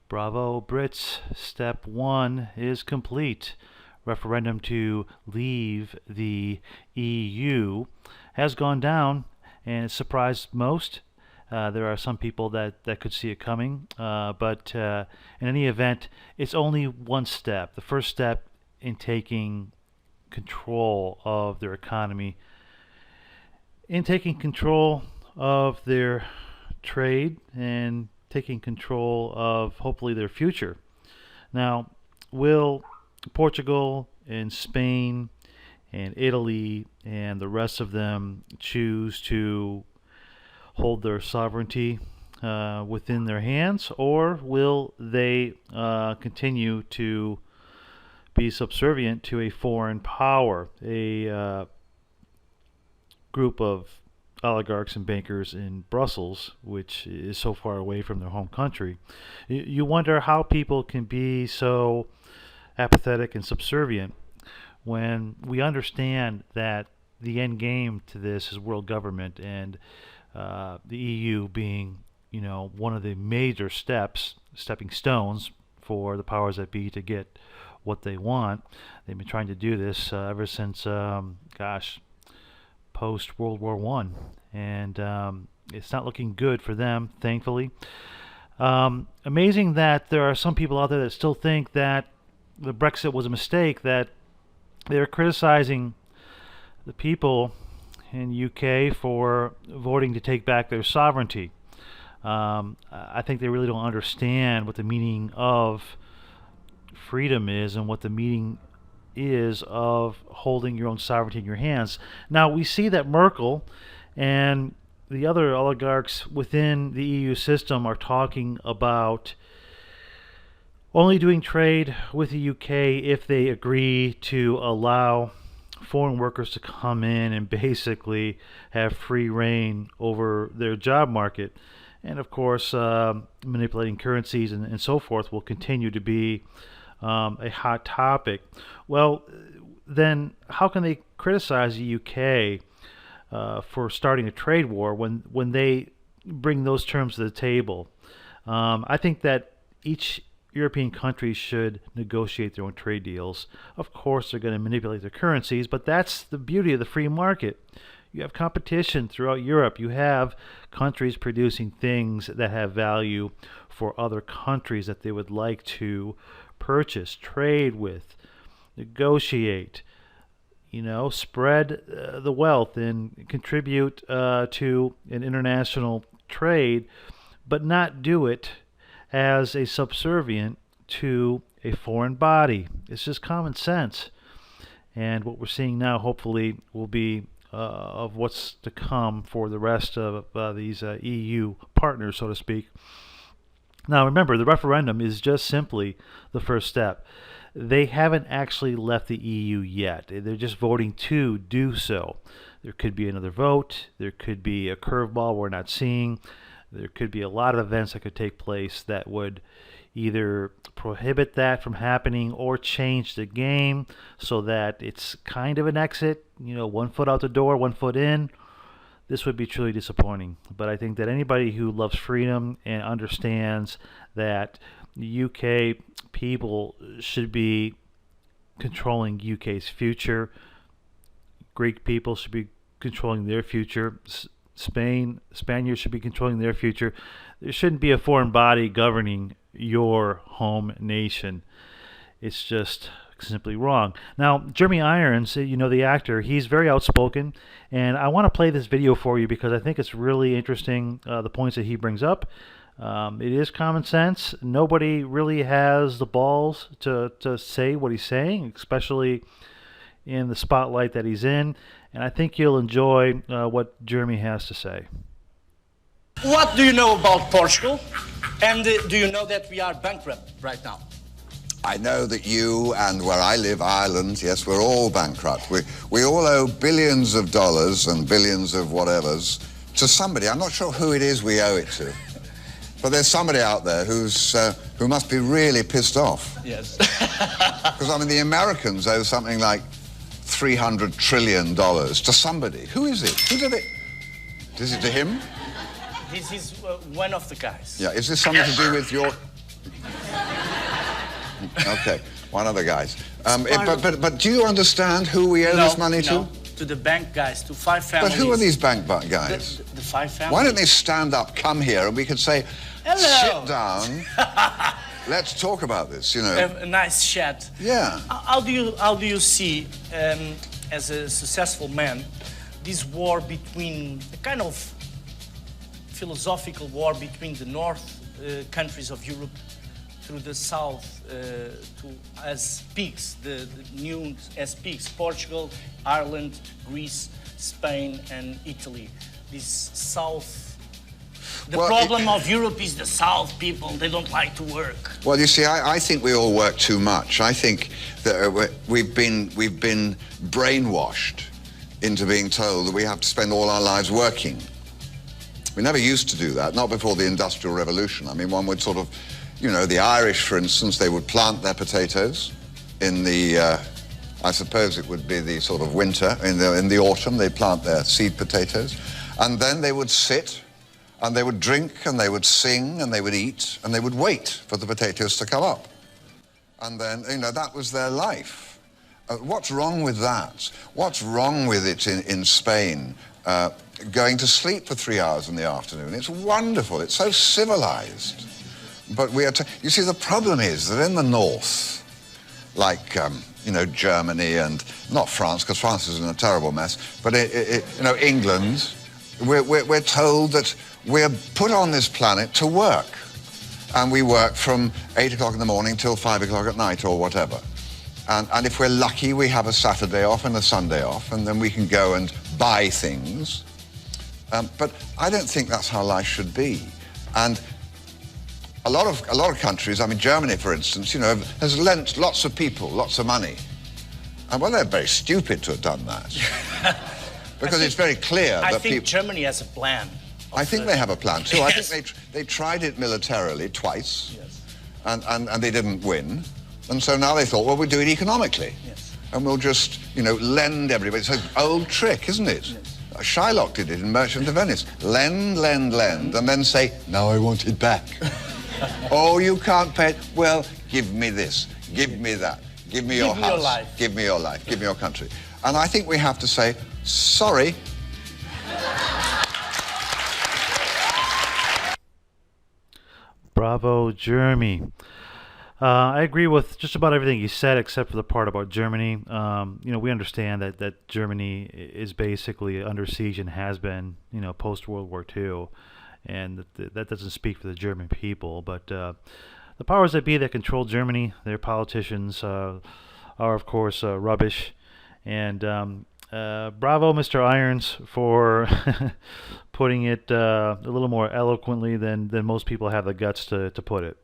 Bravo, Brits. Step 1 is complete. Referendum to leave the EU has gone down, and it surprised most. There are some people that could see it coming, but in any event, it's only one step. The first step in taking control of their economy, in taking control of their trade, and taking control of hopefully their future. Now, will Portugal and Spain and Italy and the rest of them choose to hold their sovereignty within their hands, or will they continue to be subservient to a foreign power, a group of oligarchs and bankers in Brussels, which is so far away from their home country? You wonder how people can be so apathetic and subservient when we understand that the end game to this is world government, and the EU being, one of the major stepping stones for the powers that be to get what they want. They've been trying to do this ever since, post World War One, and it's not looking good for them, thankfully. Amazing that there are some people out there that still think that the Brexit was a mistake, that they're criticizing the people in UK for voting to take back their sovereignty. I think they really don't understand what the meaning of freedom is and what the meaning is of holding your own sovereignty in your hands. Now, we see that Merkel and the other oligarchs within the EU system are talking about only doing trade with the UK if they agree to allow foreign workers to come in and basically have free reign over their job market. And of course, manipulating currencies and so forth will continue to be a hot topic. Well, then how can they criticize the UK for starting a trade war when they bring those terms to the table? I think that each European countries should negotiate their own trade deals. Of course, they're going to manipulate their currencies, but that's the beauty of the free market. You have competition throughout Europe. You have countries producing things that have value for other countries that they would like to purchase, trade with, negotiate, spread the wealth and contribute to an international trade, but not do it as a subservient to a foreign body. It's just common sense. And what we're seeing now, hopefully, will be of what's to come for the rest of these EU partners, so to speak. Now, remember, the referendum is just simply the first step. They haven't actually left the EU yet. They're just voting to do so. There could be another vote. There could be a curveball we're not seeing. There could be a lot of events that could take place that would either prohibit that from happening or change the game so that it's kind of an exit, 1 foot out the door, 1 foot in. This would be truly disappointing. But I think that anybody who loves freedom and understands that the UK people should be controlling UK's future, Greek people should be controlling their future, Spaniards should be controlling their future. There shouldn't be a foreign body governing your home nation. It's just simply wrong. Now, Jeremy Irons, the actor, he's very outspoken, and I want to play this video for you because I think it's really interesting, the points that he brings up. It is common sense. Nobody really has the balls to say what he's saying, especially in the spotlight that he's in. And I think you'll enjoy what Jeremy has to say. What do you know about Portugal? And do you know that we are bankrupt right now? I know that you and where I live, Ireland, yes, we're all bankrupt. We all owe billions of dollars and billions of whatevers to somebody. I'm not sure who it is we owe it to. But there's somebody out there who must be really pissed off. Yes. Because, the Americans owe something like $300 trillion to somebody. Who is it? Who did it? Is it to him? This is one of the guys. Yeah, is this something to do with your... Okay, one of the guys. But do you understand who we owe this money to? To the bank guys, to 5 families. But who are these bank guys? The 5 families. Why don't they stand up, come here, and we could say, hello, sit down, let's talk about this, you know. A nice chat. Yeah. How do you see, as a successful man, this war between, a kind of philosophical war between the north countries of Europe through the south as peaks, the new as peaks, Portugal, Ireland, Greece, Spain and Italy. This south, the problem of Europe is the south people, they don't like to work. Well, you see, I think we all work too much. I think that we've been brainwashed into being told that we have to spend all our lives working. We never used to do that, not before the Industrial Revolution. I mean, one would sort of, you know, the Irish, for instance, they would plant their potatoes in the, I suppose it would be the sort of winter, in the autumn, they'd plant their seed potatoes, and then they would sit, and they would drink, and they would sing, and they would eat, and they would wait for the potatoes to come up. And then, you know, that was their life. What's wrong with that? What's wrong with it in Spain? Going to sleep for 3 hours in the afternoon. It's wonderful. It's so civilized. But we are you see, the problem is that in the north, like, you know, Germany and not France, because France is in a terrible mess, but, you know, England, we're told that we're put on this planet to work. And we work from 8 o'clock in the morning till 5 o'clock at night or whatever. And if we're lucky, we have a Saturday off and a Sunday off, and then we can go and buy things. But I don't think that's how life should be. And a lot of countries, I mean, Germany, for instance, you know, has lent lots of people lots of money. And, well, they're very stupid to have done that. Because it's very clear that I think Germany has a plan. I think they have a plan, too. Yes. I think they tried it militarily twice, yes, and they didn't win. And so now they thought, well, we'll do it economically. Yes. And we'll just, you know, lend everybody. It's an old trick, isn't it? Yes. Shylock did it in Merchant of Venice. Lend, lend, lend, and then say, now I want it back. Oh, you can't pay it. Well, give me this, give me that, give me your house, your life. Give me your life, give me your country. And I think we have to say, sorry. Bravo, Jeremy. I agree with just about everything you said, except for the part about Germany. You know, we understand that Germany is basically under siege and has been, you know, post World War II, and that doesn't speak for the German people. But the powers that be that control Germany, their politicians are, of course, rubbish. And bravo, Mr. Irons, for putting it a little more eloquently than most people have the guts to put it.